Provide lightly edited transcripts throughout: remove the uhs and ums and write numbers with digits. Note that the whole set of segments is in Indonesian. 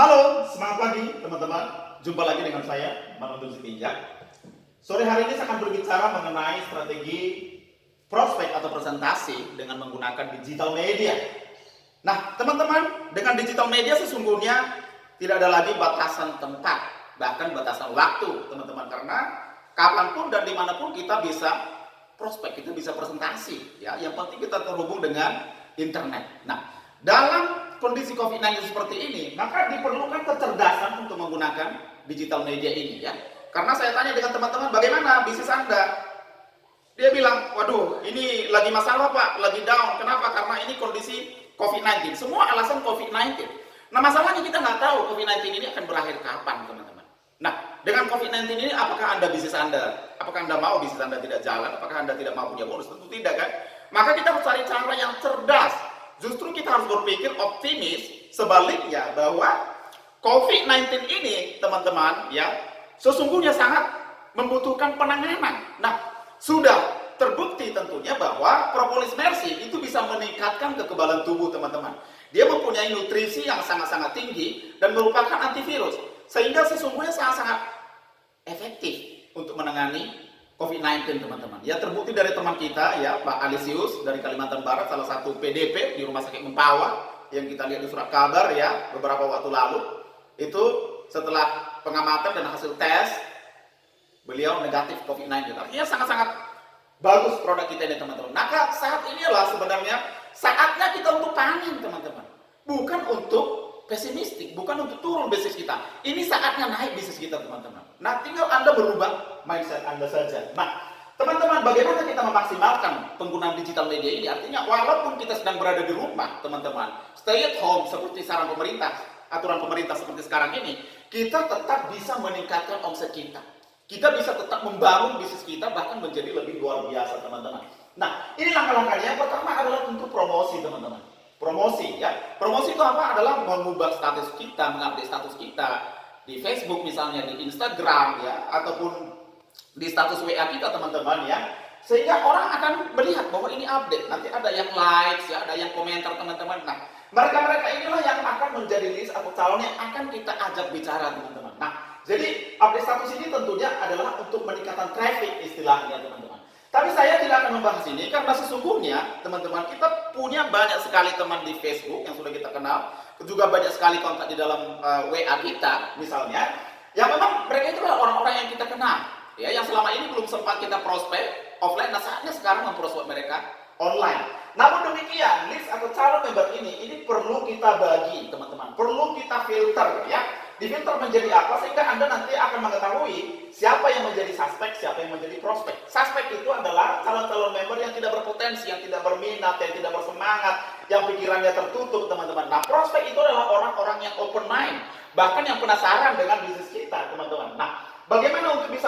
Halo, semangat pagi teman-teman. Jumpa lagi dengan saya, Bang Abdul Sitinjak. Sore hari ini saya akan berbicara mengenai strategi prospek atau presentasi dengan menggunakan digital media. Nah, teman-teman, dengan digital media sesungguhnya tidak ada lagi batasan tempat, bahkan batasan waktu, teman-teman. Karena kapanpun dan dimanapun kita bisa prospek, kita bisa presentasi. Ya, yang penting kita terhubung dengan internet. Nah, dalam kondisi COVID-19 seperti ini, maka diperlukan kecerdasan untuk menggunakan digital media ini ya. Karena saya tanya dengan teman-teman, bagaimana bisnis Anda? Dia bilang, waduh ini lagi masalah Pak, lagi down. Kenapa? Karena ini kondisi COVID-19. Semua alasan COVID-19. Nah masalahnya kita nggak tahu COVID-19 ini akan berakhir kapan teman-teman. Nah dengan COVID-19 ini apakah bisnis Anda, apakah Anda mau bisnis Anda tidak jalan? Apakah Anda tidak mau punya bonus? Tentu tidak kan? Maka kita harus cari cara yang cerdas. Justru kita harus berpikir optimis sebaliknya bahwa COVID-19 ini teman-teman ya sesungguhnya sangat membutuhkan penanganan. Nah, sudah terbukti tentunya bahwa propolis mercy itu bisa meningkatkan kekebalan tubuh teman-teman. Dia mempunyai nutrisi yang sangat-sangat tinggi dan merupakan antivirus. Sehingga sesungguhnya sangat-sangat efektif untuk menangani COVID-19 teman-teman. Ya terbukti dari teman kita ya Pak Alisius dari Kalimantan Barat, salah satu PDP di Rumah Sakit Mempawah yang kita lihat di surat kabar ya beberapa waktu lalu. Itu setelah pengamatan dan hasil tes beliau negatif COVID-19. Artinya sangat-sangat bagus produk kita ini teman-teman. Maka saat inilah sebenarnya saatnya kita untuk panen teman-teman. Bukan untuk pesimistik, bukan untuk turun bisnis kita. Ini saatnya naik bisnis kita teman-teman. Nah tinggal Anda berubah mindset Anda saja. Nah teman-teman, bagaimana kita memaksimalkan penggunaan digital media ini? Artinya walaupun kita sedang berada di rumah teman-teman, stay at home seperti saran pemerintah, aturan pemerintah seperti sekarang ini, kita tetap bisa meningkatkan omset kita. Kita bisa tetap membangun bisnis kita bahkan menjadi lebih luar biasa teman-teman. Nah ini langkah-langkahnya. Yang pertama adalah untuk promosi teman-teman. Promosi ya. Promosi itu apa? Adalah mengubah status kita, mengupdate status kita di Facebook misalnya, di Instagram ya, ataupun di status WA kita teman-teman ya. Sehingga orang akan melihat bahwa ini update. Nanti ada yang likes ya, ada yang komentar teman-teman. Nah, mereka-mereka inilah yang akan menjadi list atau calon yang akan kita ajak bicara teman-teman. Nah, jadi update status ini tentunya adalah untuk meningkatkan traffic istilahnya teman-teman. Tapi saya tidak akan membahas ini karena sesungguhnya teman-teman kita punya banyak sekali teman di Facebook yang sudah kita kenal, juga banyak sekali kontak di dalam WA kita misalnya, yang memang mereka itu adalah orang-orang yang kita kenal, ya, yang selama ini belum sempat kita prospek offline. Nah saatnya sekarang memprospek mereka online. Namun demikian, list atau calon member ini perlu kita bagi teman-teman, perlu kita filter ya. Difilter menjadi apa sehingga Anda nanti akan mengetahui siapa yang menjadi suspek, siapa yang menjadi prospek. Suspek itu adalah calon-calon member yang tidak berpotensi, yang tidak berminat, yang tidak bersemangat, yang pikirannya tertutup teman-teman. Nah prospek itu adalah orang-orang yang open mind, bahkan yang penasaran dengan bisnis kita teman-teman. Nah bagaimana untuk bisa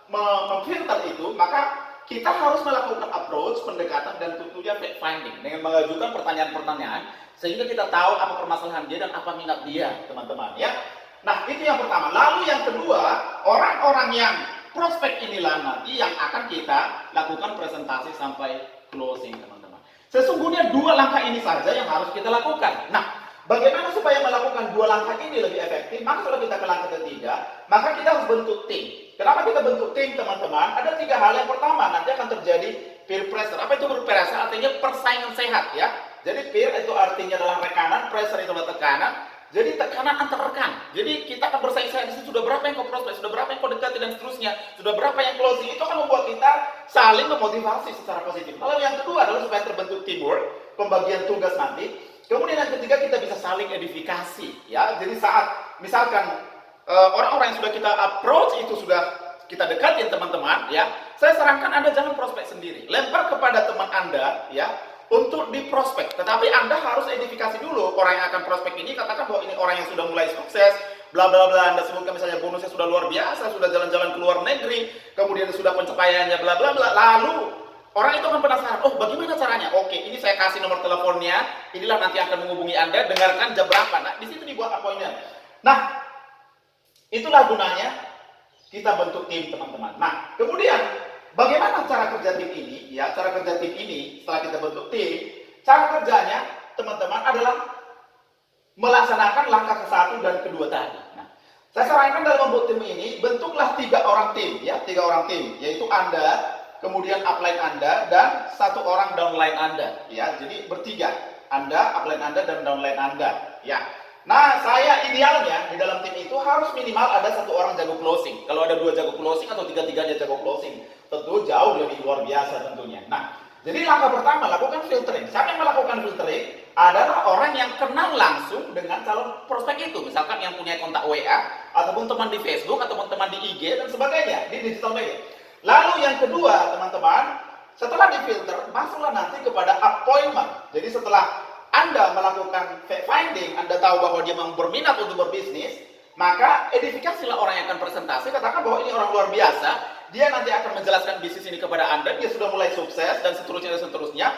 memfilter itu? Maka kita harus melakukan approach, pendekatan, dan tentunya fact finding dengan mengajukan pertanyaan-pertanyaan sehingga kita tahu apa permasalahan dia dan apa minat dia teman-teman ya. Nah itu yang pertama. Lalu yang kedua, orang-orang yang prospek inilah nanti yang akan kita lakukan presentasi sampai closing teman-teman. Sesungguhnya dua langkah ini saja yang harus kita lakukan. Nah bagaimana supaya melakukan dua langkah ini lebih efektif? Maka kalau kita ke langkah ketiga, maka kita harus bentuk tim. Kenapa kita bentuk tim teman-teman? Ada tiga hal. Yang pertama, nanti akan terjadi peer pressure. Apa itu peer pressure? Artinya persaingan sehat ya. Jadi peer itu artinya adalah rekanan, pressure itu adalah tekanan. Jadi tekanan antar rekan. Jadi kita akan bersaing di situ. Sudah berapa yang kau prospek, sudah berapa yang kau dekati dan seterusnya, sudah berapa yang closing. Itu akan membuat kita saling memotivasi secara positif. Lalu yang kedua adalah supaya terbentuk teamwork, pembagian tugas nanti. Kemudian yang ketiga kita bisa saling edifikasi. Ya, jadi saat misalkan orang-orang yang sudah kita approach itu sudah kita dekatin teman-teman, ya, saya sarankan Anda jangan prospek sendiri. Lempar kepada teman Anda, ya, untuk diprospek. Tetapi Anda harus edifikasi dulu orang yang akan prospek ini. Katakan bahwa ini orang yang sudah mulai sukses, bla bla bla. Anda sebutkan misalnya bonusnya sudah luar biasa, sudah jalan-jalan ke luar negeri, kemudian sudah pencapaiannya bla bla bla. Lalu orang itu akan penasaran, oh bagaimana caranya? Oke, ini saya kasih nomor teleponnya, inilah nanti akan menghubungi Anda, dengarkan jam berapa. Nah, di situ dibuat appointment. Nah, itulah gunanya kita bentuk tim teman-teman. Nah, kemudian bagaimana cara kerja tim ini? Ya, cara kerja tim ini setelah kita bentuk tim, cara kerjanya teman-teman adalah melaksanakan langkah ke-1 dan kedua tadi. Nah, saya sarankan dalam membuat tim ini, bentuklah 3 orang tim, ya, 3 orang tim, yaitu Anda, kemudian upline Anda, dan 1 orang downline Anda, ya. Jadi bertiga, Anda, upline Anda, dan downline Anda, ya. Nah, saya idealnya di dalam tim itu harus minimal ada 1 orang jago closing. Kalau ada 2 jago closing atau 3-tiganya jago closing, tentu jauh lebih luar biasa tentunya. Nah, jadi langkah pertama, lakukan filtering. Siapa yang melakukan filtering? Adalah orang yang kenal langsung dengan calon prospek itu. Misalkan yang punya kontak WA, ataupun teman di Facebook, ataupun teman di IG, dan sebagainya, di digital media. Lalu yang kedua, teman-teman, setelah difilter, masuklah nanti kepada appointment. Jadi setelah Anda melakukan fact finding, Anda tahu bahwa dia memang berminat untuk berbisnis, maka edifikasilah orang yang akan presentasi, katakan bahwa ini orang luar biasa, dia nanti akan menjelaskan bisnis ini kepada Anda, dia sudah mulai sukses, dan seterusnya, dan seterusnya.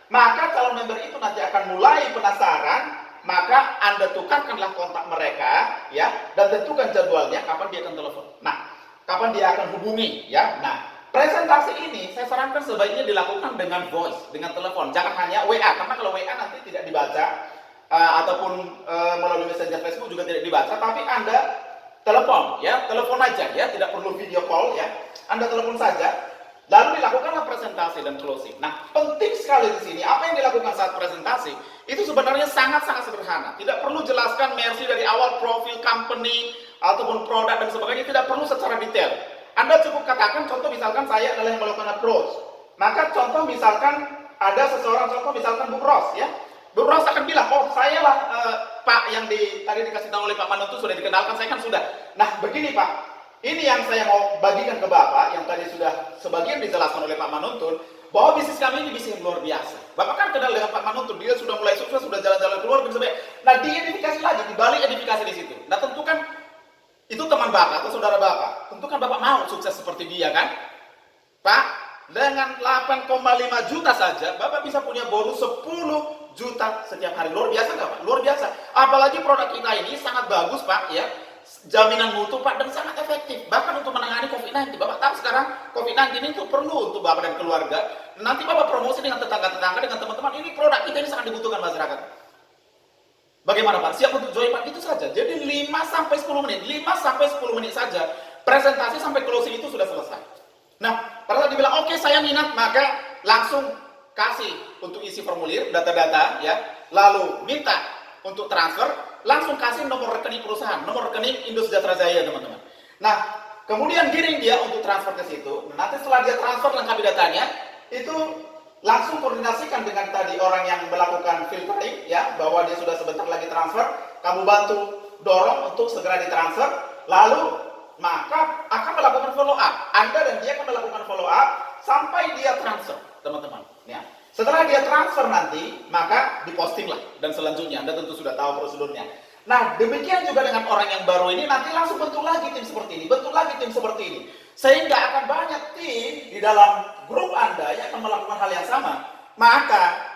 Maka calon member itu nanti akan mulai penasaran, maka Anda tukarkanlah kontak mereka, ya, dan tentukan jadwalnya kapan dia akan telepon. Nah, kapan dia akan hubungi, ya. Nah, presentasi ini saya sarankan sebaiknya dilakukan dengan voice, dengan telepon, jangan hanya WA, karena kalau WA nanti tidak dibaca, ataupun melalui messenger Facebook juga tidak dibaca, tapi Anda telepon, ya, telepon aja, ya, tidak perlu video call, ya, Anda telepon saja. Lalu dilakukanlah presentasi dan closing. Nah, penting sekali di sini, apa yang dilakukan saat presentasi, itu sebenarnya sangat-sangat sederhana. Tidak perlu jelaskan Mercy dari awal, profil company, ataupun produk dan sebagainya, tidak perlu secara detail. Anda cukup katakan, contoh misalkan saya adalah yang melakukan approach. Maka contoh misalkan, ada seseorang, contoh misalkan Bu Ros, ya. Bu Ros akan bilang, oh saya lah Pak yang tadi dikasih tahu oleh Pak Manuntun, sudah dikenalkan, saya kan sudah. Nah, begini Pak. Ini yang saya mau bagikan ke Bapak, yang tadi sudah sebagian dijelaskan oleh Pak Manuntun, bahwa bisnis kami ini bisnis yang luar biasa. Bapak kan kenal dengan Pak Manuntun, dia sudah mulai sukses, sudah jalan-jalan keluar, dan sebagainya. Nah, diidentifikasi lagi, dibalik edifikasi di situ. Nah, tentu kan, itu teman Bapak atau saudara Bapak. Tentu kan Bapak mau sukses seperti dia kan? Pak, dengan 8,5 juta saja, Bapak bisa punya bonus 10 juta setiap hari. Luar biasa nggak Pak? Luar biasa. Apalagi produk kita ini sangat bagus Pak, ya. Jaminan mutu Pak, dan sangat efektif bahkan untuk menangani COVID-19. Bapak tahu sekarang COVID-19 itu perlu untuk Bapak dan keluarga. Nanti Bapak promosi dengan tetangga-tetangga, dengan teman-teman, ini produk kita ini sangat dibutuhkan masyarakat. Bagaimana Pak? Siap untuk join Pak? Itu saja. Jadi 5-10 menit, 5-10 menit saja presentasi sampai closing itu sudah selesai. Nah, pada saat dibilang oke, saya minat, maka langsung kasih untuk isi formulir data-data, ya, lalu minta untuk transfer, langsung kasih nomor rekening perusahaan, nomor rekening Indo Sejahtera Jaya, teman-teman. Nah, kemudian giring dia untuk transfer ke situ. Nanti setelah dia transfer lengkapi datanya, itu langsung koordinasikan dengan tadi orang yang melakukan filtering, ya, bahwa dia sudah sebentar lagi transfer, kamu bantu dorong untuk segera ditransfer, lalu maka akan melakukan follow up. Anda dan dia akan melakukan follow up sampai dia transfer, teman-teman. Ya. Setelah dia transfer nanti, maka dipostinglah dan selanjutnya. Anda tentu sudah tahu prosedurnya. Nah, demikian juga dengan orang yang baru ini, nanti langsung bentuk lagi tim seperti ini, bentuk lagi tim seperti ini. Sehingga akan banyak tim di dalam grup Anda yang akan melakukan hal yang sama. Maka,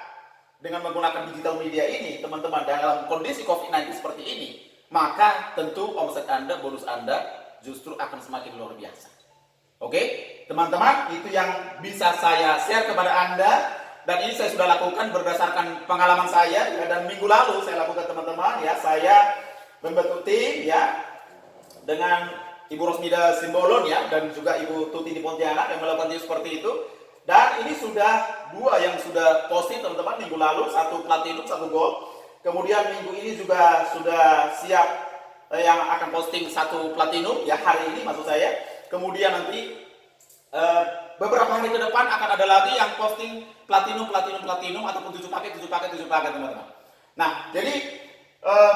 dengan menggunakan digital media ini, teman-teman, dalam kondisi COVID-19 seperti ini, maka tentu omset Anda, bonus Anda, justru akan semakin luar biasa. Oke, teman-teman, itu yang bisa saya share kepada Anda. Dan ini saya sudah lakukan berdasarkan pengalaman saya, ya, dan minggu lalu saya lakukan teman-teman, ya, saya membentuk tim, ya, dengan Ibu Rosmida Simbolon, ya, dan juga Ibu Tuti di Pontianak yang melakukan tim seperti itu. Dan ini sudah 2 yang sudah posting teman-teman minggu lalu, 1 platinum, 1 gold. Kemudian minggu ini juga sudah siap yang akan posting 1 platinum, ya, hari ini maksud saya. Kemudian nanti beberapa hari ke depan akan ada lagi yang posting platinum ataupun 7 paket teman-teman. Nah, jadi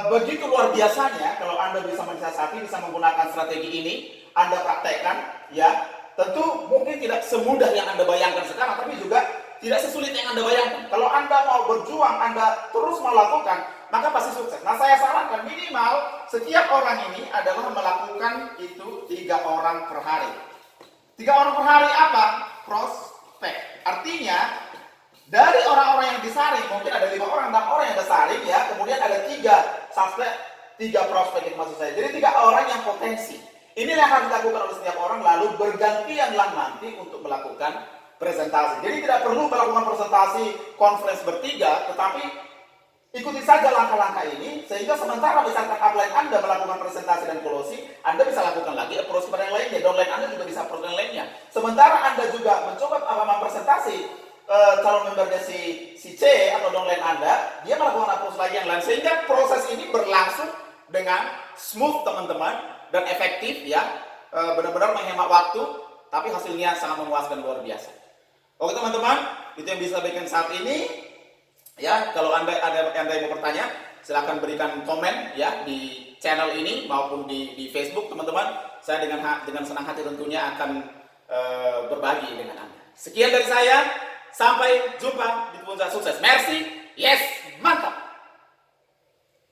begitu luar biasanya kalau Anda bisa mensiasati, bisa menggunakan strategi ini, Anda praktekkan, ya. Tentu mungkin tidak semudah yang Anda bayangkan sekarang, tapi juga tidak sesulit yang Anda bayangkan. Kalau Anda mau berjuang, Anda terus melakukan, maka pasti sukses. Nah, saya sarankan minimal setiap orang ini adalah melakukan itu 3 orang per hari. 3 orang per hari apa? Prospek. Artinya, dari orang-orang yang disaring, mungkin ada 5 orang, 6 orang yang disaring, ya. Kemudian ada 3 suspek, 3 prospek, itu maksud saya. Jadi 3 orang yang potensi. Inilah yang harus dilakukan oleh setiap orang, lalu bergantianlah nanti untuk melakukan presentasi. Jadi tidak perlu melakukan presentasi conference bertiga, tetapi Ikuti saja langkah-langkah ini, sehingga sementara misalkan upline Anda melakukan presentasi dan closing, Anda bisa lakukan lagi approach kepada yang lainnya, downline Anda juga bisa approach yang lainnya. Sementara Anda juga mencoba mempresentasi calon membernya si C atau downline Anda, dia melakukan approach lagi yang lain, sehingga proses ini berlangsung dengan smooth teman-teman, dan efektif ya, benar-benar menghemat waktu, tapi hasilnya sangat memuaskan luar biasa. Oke teman-teman, itu yang bisa berikan saat ini. Ya, kalau anda yang mau bertanya, silahkan berikan komen ya di channel ini maupun di Facebook teman-teman. Saya dengan senang hati tentunya akan berbagi dengan Anda. Sekian dari saya, sampai jumpa di Puncak Sukses. Merci, yes, mantap.